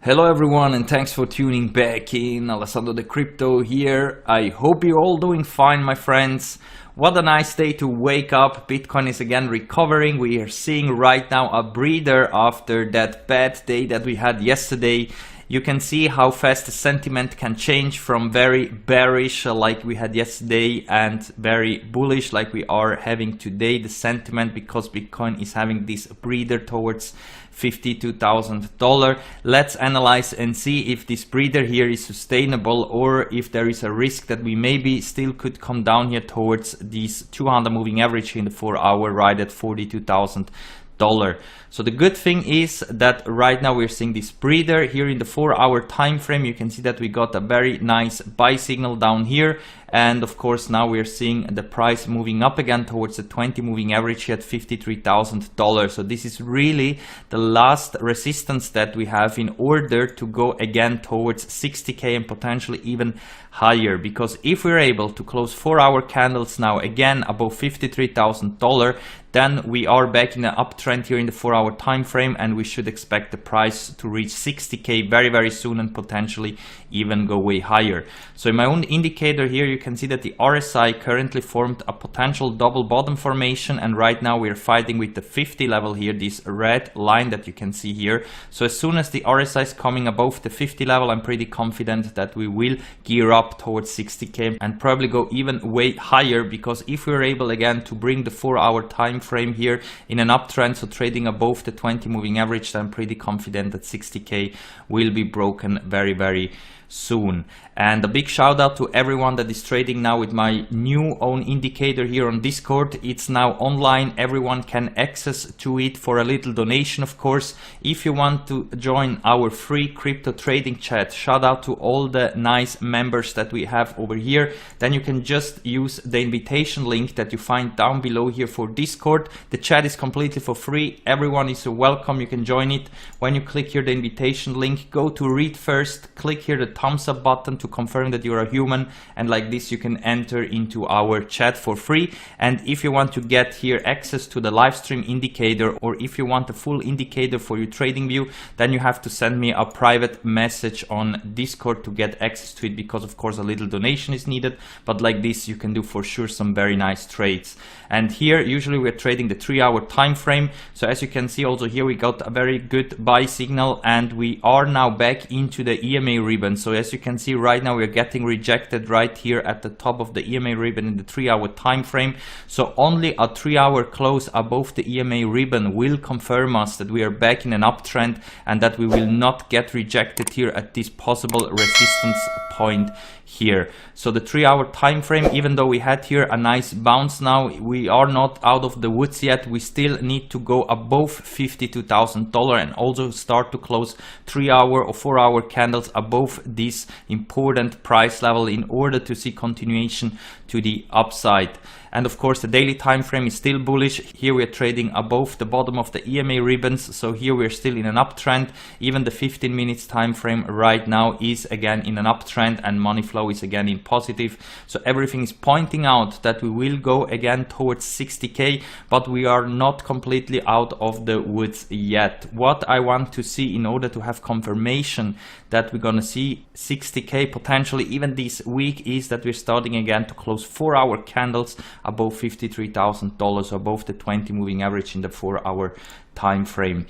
Hello everyone, and thanks for tuning back in. Alessandro the Crypto here. I hope you're all doing fine, my friends. What a nice day to wake up. Bitcoin is again recovering. We are seeing right now a breather after that bad day that we had yesterday. You can see how fast the sentiment can change from very bearish like we had yesterday and very bullish like we are having today, the sentiment, because Bitcoin is having this breather towards $52,000. Let's analyze and see if this breather here is sustainable or if there is a risk that we maybe still could come down here towards this 200 moving average in the 4-hour right at $42,000. So the good thing is that right now we're seeing this breather here in the 4-hour time frame. You can see that we got a very nice buy signal down here, and of course now we're seeing the price moving up again towards the 20 moving average at $53,000. So this is really the last resistance that we have in order to go again towards 60k and potentially even higher, because if we're able to close 4-hour candles now again above $53,000, then we are back in an uptrend here in the 4-hour time frame, and we should expect the price to reach 60k very soon and potentially even go way higher. So in my own indicator here you can see that the RSI currently formed a potential double bottom formation, and right now we're fighting with the 50 level here, this red line that you can see here. So as soon as the RSI is coming above the 50 level, I'm pretty confident that we will gear up towards 60k and probably go even way higher, because if we're able again to bring the 4-hour time frame here in an uptrend, so trading above the 20 moving average, then I'm pretty confident that 60k will be broken very soon. And a big shout out to everyone that is trading now with my new own indicator here on Discord. It's now online, everyone can access to it for a little donation, of course. If you want to join our free crypto trading chat, shout out to all the nice members that we have over here, then you can just use the invitation link that you find down below here for Discord. The chat is completely for free, everyone is welcome, you can join it. When you click here the invitation link, go to read first, click here the thumbs up button to confirm that you're a human, and like this you can enter into our chat for free. And if you want to get here access to the live stream indicator, or if you want a full indicator for your trading view, then you have to send me a private message on Discord to get access to it, because of course a little donation is needed, but like this you can do for sure some very nice trades. And here usually we're trading the 3-hour time frame. So as you can see also here we got a very good buy signal, and we are now back into the EMA ribbon. So as you can see right now we're getting rejected right here at the top of the EMA ribbon in the 3-hour time frame. So only a 3-hour close above the EMA ribbon will confirm us that we are back in an uptrend and that we will not get rejected here at this possible resistance point here. So the 3-hour time frame, even though we had here a nice bounce now, we are not out of the woods yet. We still need to go above $52,000 and also start to close 3-hour or 4-hour candles above this important price level in order to see continuation to the upside. And of course the daily time frame is still bullish. Here we are trading above the bottom of the EMA ribbons, so here we're still in an uptrend. Even the 15 minutes time frame right now is again in an uptrend, and money flow is again in positive. So everything is pointing out that we will go again towards 60k, but we are not completely out of the woods yet. What I want to see in order to have confirmation that we're gonna see 60k potentially even this week is that we're starting again to close 4-hour candles above $53,000, above the 20 moving average in the 4-hour time frame.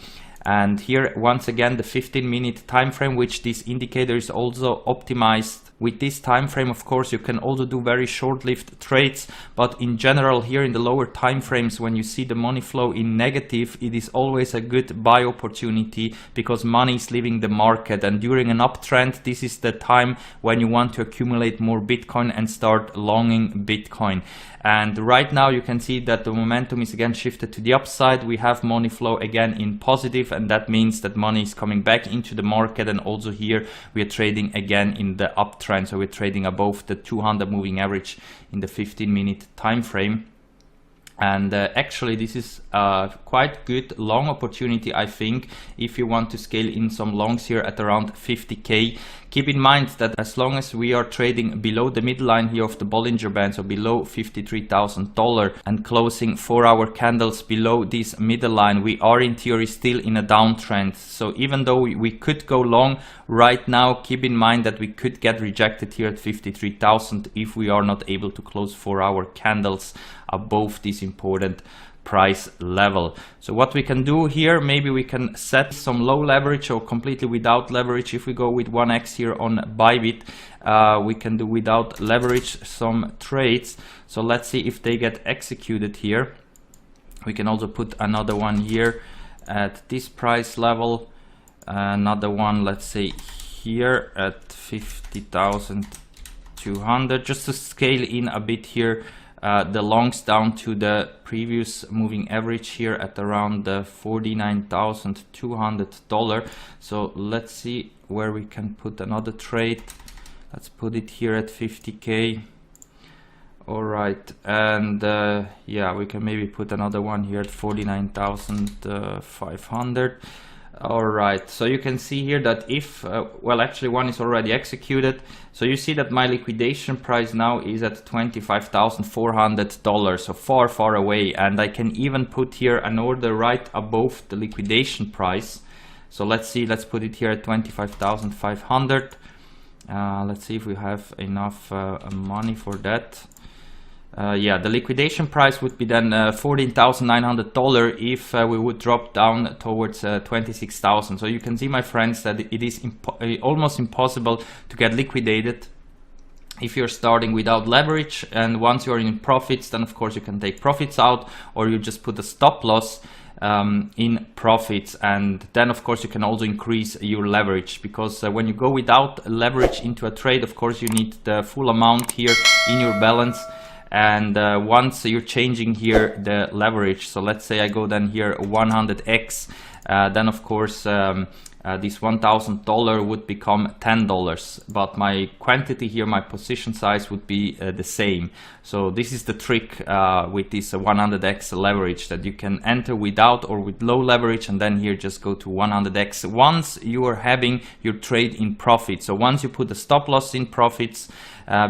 And here once again the 15-minute time frame, which this indicator is also optimized. With this time frame, of course, you can also do very short-lived trades, but in general here in the lower time frames, when you see the money flow in negative, it is always a good buy opportunity because money is leaving the market. And during an uptrend, this is the time when you want to accumulate more Bitcoin and start longing Bitcoin. And right now you can see that the momentum is again shifted to the upside. We have money flow again in positive, and that means that money is coming back into the market. And also here we are trading again in the uptrend, so we're trading above the 200 moving average in the 15-minute time frame. And actually this is quite good long opportunity, I think, if you want to scale in some longs here at around 50k. Keep in mind that as long as we are trading below the midline here of the Bollinger Band, so below $53,000, and closing 4-hour candles below this middle line, we are in theory still in a downtrend. So even though we could go long right now, keep in mind that we could get rejected here at 53,000 if we are not able to close 4-hour candles above this important price level. So what we can do here, maybe we can set some low leverage or completely without leverage. If we go with 1x here on Bybit, we can do without leverage some trades. So let's see if they get executed here. We can also put another one here at this price level, another one, let's say here at 50,200, just to scale in a bit here the longs down to the previous moving average here at around the $49,200. So let's see where we can put another trade. Let's put it here at 50k. All right, and yeah, we can maybe put another one here at 49,500. All right, so you can see here that if well, actually one is already executed, so you see that my liquidation price now is at $25,400, so far away, and I can even put here an order right above the liquidation price. So let's see, let's put it here at 25,500. Let's see if we have enough money for that. Yeah, the liquidation price would be then $14,900 if we would drop down towards 26,000. So you can see, my friends, that it is almost impossible to get liquidated if you're starting without leverage. And once you're in profits, then of course you can take profits out, or you just put a stop loss in profits, and then of course you can also increase your leverage, because when you go without leverage into a trade, of course you need the full amount here in your balance. And once you're changing here the leverage, so let's say I go then here 100x, then of course this $1,000 would become $10, but my quantity here, my position size, would be the same. So this is the trick with this 100x leverage, that you can enter without or with low leverage, and then here just go to 100x once you are having your trade in profit. So once you put a stop loss in profits,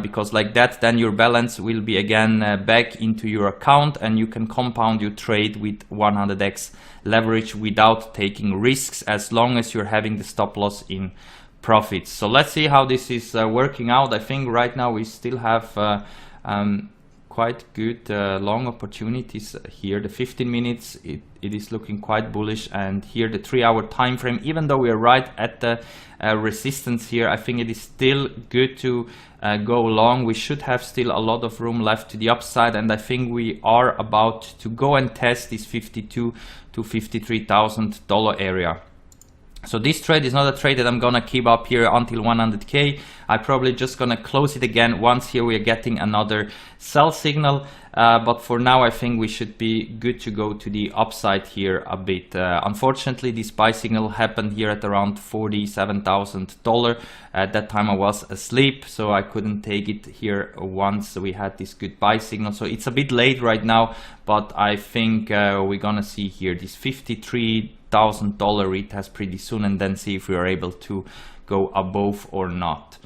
because like that, then your balance will be again back into your account, and you can compound your trade with 100x leverage without taking risks, as long as you're having the stop loss in profits. So let's see how this is working out. I think right now we still have quite good long opportunities here. The 15 minutes, it is looking quite bullish, and here the 3-hour time frame, even though we are right at the resistance here, I think it is still good to go long. We should have still a lot of room left to the upside, and I think we are about to go and test this $52,000 to $53,000 area. So this trade is not a trade that I'm gonna keep up here until 100k. I'm probably just gonna close it again once here we are getting another sell signal. But for now, I think we should be good to go to the upside here a bit. Unfortunately, this buy signal happened here at around $47,000. At that time I was asleep, so I couldn't take it here once we had this good buy signal. So it's a bit late right now, but I think we're gonna see here this $53,000 retest pretty soon, and then see if we are able to go above or not.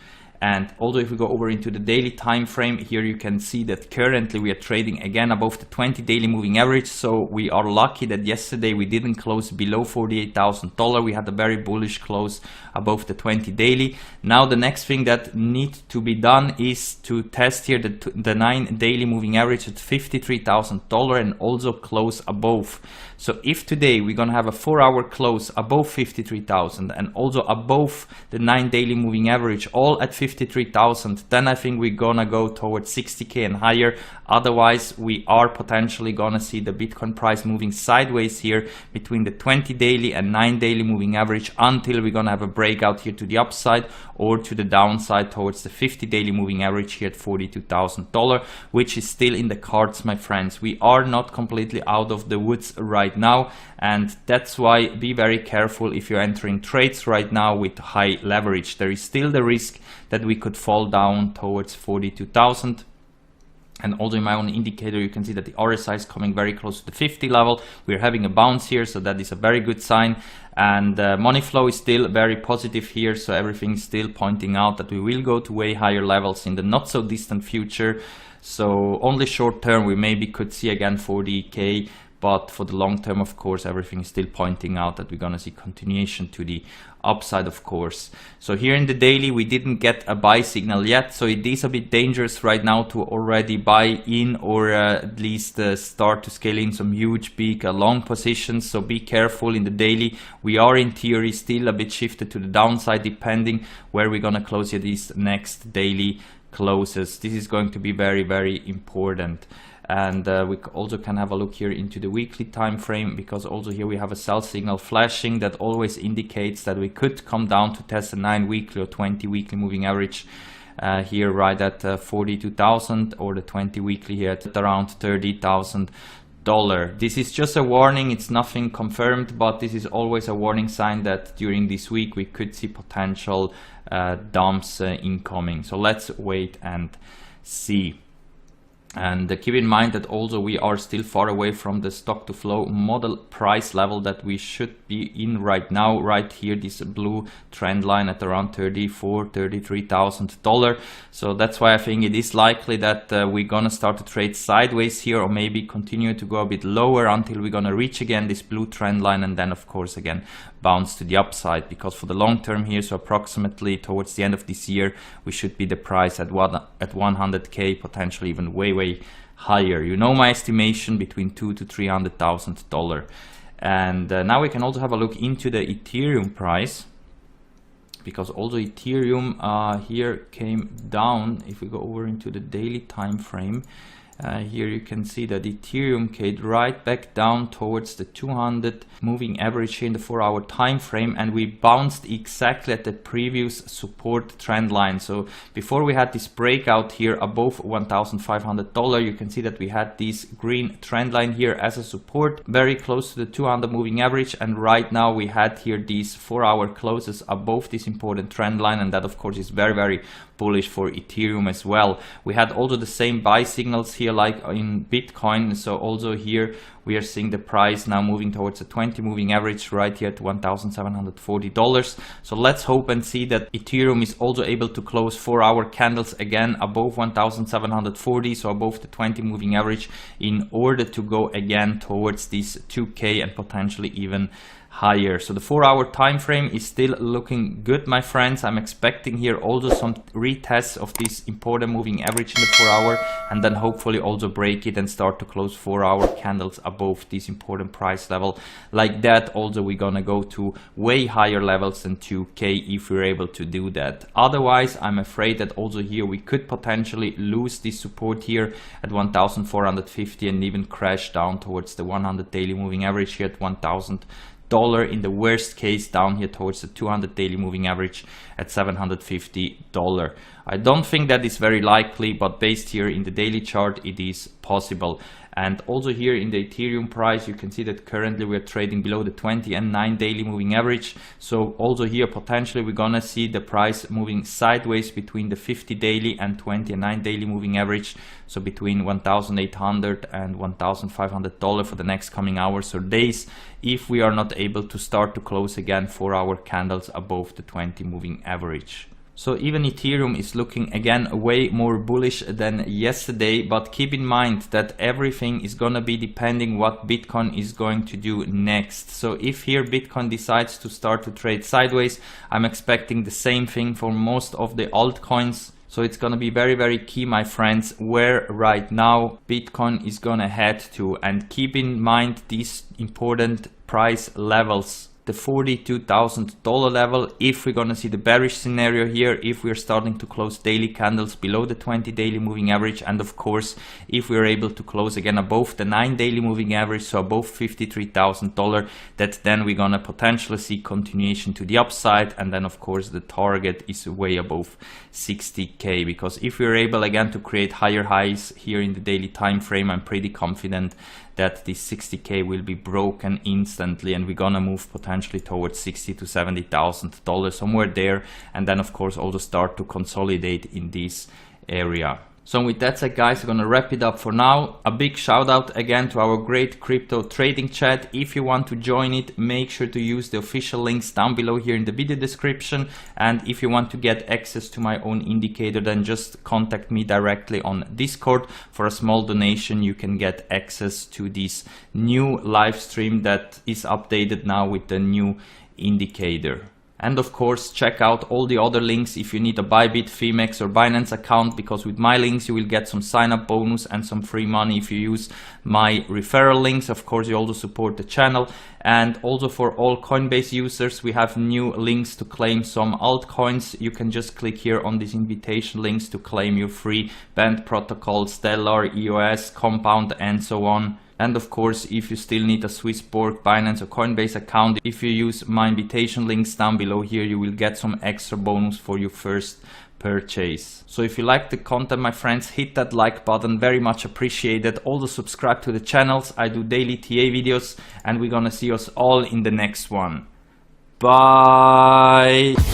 And also, if we go over into the daily time frame, here you can see that currently we are trading again above the 20 daily moving average. So we are lucky that yesterday we didn't close below $48,000. We had a very bullish close above the 20 daily. Now the next thing that needs to be done is to test here the 9 daily moving average at $53,000 and also close above. So if today we're gonna have a 4-hour close above 53,000 and also above the 9 daily moving average, all at 53,000, then I think we're gonna go towards 60k and higher. Otherwise, we are potentially gonna see the Bitcoin price moving sideways here between the 20 daily and 9 daily moving average, until we're gonna have a breakout here to the upside or to the downside towards the 50 daily moving average here at $42,000, which is still in the cards, my friends. We are not completely out of the woods right now, and that's why be very careful if you're entering trades right now with high leverage. There is still the risk that we could fall down towards 42,000. And also in my own indicator, you can see that the RSI is coming very close to the 50 level. We're having a bounce here, so that is a very good sign. And money flow is still very positive here, so everything is still pointing out that we will go to way higher levels in the not so distant future. So only short term we maybe could see again 40k, but for the long term, of course, everything is still pointing out that we're gonna see continuation to the upside, of course. So here in the daily, we didn't get a buy signal yet, so it is a bit dangerous right now to already buy in, or at least start to scale in some huge big long positions. So be careful in the daily. We are in theory still a bit shifted to the downside, depending where we're gonna close here these next daily closes. This is going to be very, very important. And we also can have a look here into the weekly time frame, because also here we have a sell signal flashing that always indicates that we could come down to test a 9 weekly or 20 weekly moving average here right at 42,000, or the 20 weekly here at around $30,000. This is just a warning, it's nothing confirmed, but this is always a warning sign that during this week we could see potential dumps incoming. So let's wait and see. And keep in mind that also we are still far away from the stock to flow model price level that we should be in right now, right here, this blue trend line at around $33,000. So that's why I think it is likely that we're gonna start to trade sideways here, or maybe continue to go a bit lower until we're gonna reach again this blue trend line, and then of course again bounce to the upside. Because for the long term here, so approximately towards the end of this year, we should be the price at 100k, potentially even way higher. You know my estimation, between $200,000 to $300,000. And now we can also have a look into the Ethereum price, because also Ethereum here came down. If we go over into the daily time frame, here you can see that Ethereum came right back down towards the 200 moving average here in the 4-hour time frame, and we bounced exactly at the previous support trend line. So before we had this breakout here above $1,500, you can see that we had this green trend line here as a support, very close to the 200 moving average, and right now we had here these 4-hour closes above this important trend line, and that of course is very, very bullish for Ethereum as well. We had also the same buy signals here like in Bitcoin, so also here we are seeing the price now moving towards a 20 moving average right here at $1,740. So let's hope and see that Ethereum is also able to close 4-hour candles again above 1,740, so above the 20 moving average, in order to go again towards this 2k and potentially even higher. So the 4-hour time frame is still looking good, my friends. I'm expecting here also some retests of this important moving average in the 4-hour, and then hopefully also break it and start to close 4-hour candles above this important price level. Like that, also we're gonna go to way higher levels than 2k if we're able to do that. Otherwise, I'm afraid that also here we could potentially lose this support here at 1,450 and even crash down towards the 100 daily moving average here at $1,000. In the worst case, down here towards the 200 daily moving average at $750. I don't think that is very likely, but based here in the daily chart, it is possible. And also here in the Ethereum price, you can see that currently we're trading below the 20 and 9 daily moving average. So also here potentially we're gonna see the price moving sideways between the 50 daily and 20 and 9 daily moving average. So between $1,800 and $1,500 for the next coming hours or days, if we are not able to start to close again 4-hour candles above the 20 moving average. So even Ethereum is looking again way more bullish than yesterday, but keep in mind that everything is gonna be depending what Bitcoin is going to do next. So if here Bitcoin decides to start to trade sideways, I'm expecting the same thing for most of the altcoins. So it's gonna be very, very key, my friends, where right now Bitcoin is gonna head to. And keep in mind these important price levels. The $42,000 level, if we're gonna see the bearish scenario here, if we're starting to close daily candles below the 20 daily moving average, and of course if we're able to close again above the 9 daily moving average, so above $53,000, that then we're gonna potentially see continuation to the upside. And then of course the target is way above 60k, because if we're able again to create higher highs here in the daily time frame, I'm pretty confident that this 60k will be broken instantly, and we're gonna move potentially towards $60,000 to $70,000, somewhere there, and then of course also start to consolidate in this area. So with that said, guys, I'm gonna wrap it up for now. A big shout out again to our great crypto trading chat. If you want to join it, make sure to use the official links down below here in the video description. And if you want to get access to my own indicator, then just contact me directly on Discord. For a small donation, you can get access to this new live stream that is updated now with the new indicator. And of course, check out all the other links if you need a Bybit, Phemex or Binance account, because with my links you will get some sign up bonus and some free money if you use my referral links. Of course, you also support the channel. And also for all Coinbase users, we have new links to claim some altcoins. You can just click here on these invitation links to claim your free banned protocols, Stellar, EOS, Compound and so on. And of course, if you still need a Swissborg, Binance or Coinbase account, if you use my invitation links down below here, you will get some extra bonus for your first purchase. So if you like the content, my friends, hit that like button, very much appreciated. Also subscribe to the channels. I do daily TA videos and we're gonna see us all in the next one. Bye!